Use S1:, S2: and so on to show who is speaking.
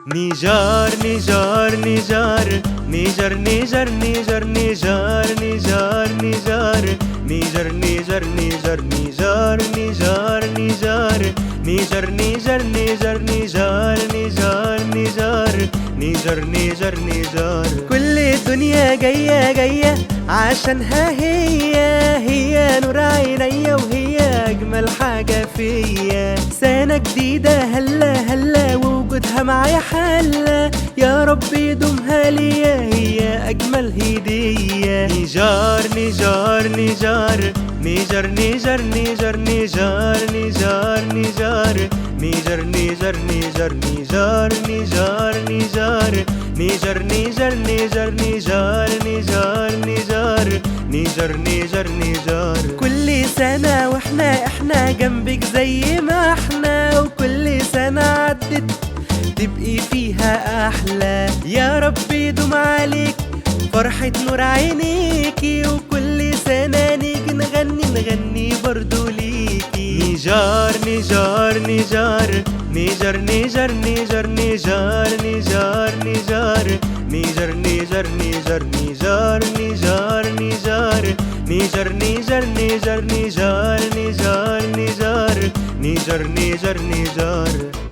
S1: نيجار نيجار نيجار نيجر نيجر نيجر نيجار نيجار نيجار نيجر نيجر نيجر نيجار نيجار نيجار نيجر نيجر نيجر نيجار نيجار نيجار نيجر نيجر نيجار. كل الدنيا جاية جاية عشانها هي نور عينيا وهي أجمل حاجة فيا. سنة جديدة هلا ووجودها معايا حلة، يا رب يدومها ليا هي أجمل هدية. نيجار نيجار نيجار نيجر نيجر نيجر نيجار نيجار نيجار نيجر نيجر نيجر نيجار نيجار نيجار نيجر نيجر نيجر نيجار نيجار نيجار نيجر نيجر نيجار. كل سنة واحنا جنبك زي ما احنا، وكل سنة عدت تبقي فيها احلى. يا رب يدوم عليك فرحة نور عينيكي، وكل سنة نيجي نغني برضو ليكي. نيجار نيجار نيجار نيجر نيجر نيجر نيجار نيجار نيجار نيجر نيجر نيجر نيجار نيجار نيجار نيجر نيجر نيجر نيجار نيجار نيجار نيجر نيجر نيجار.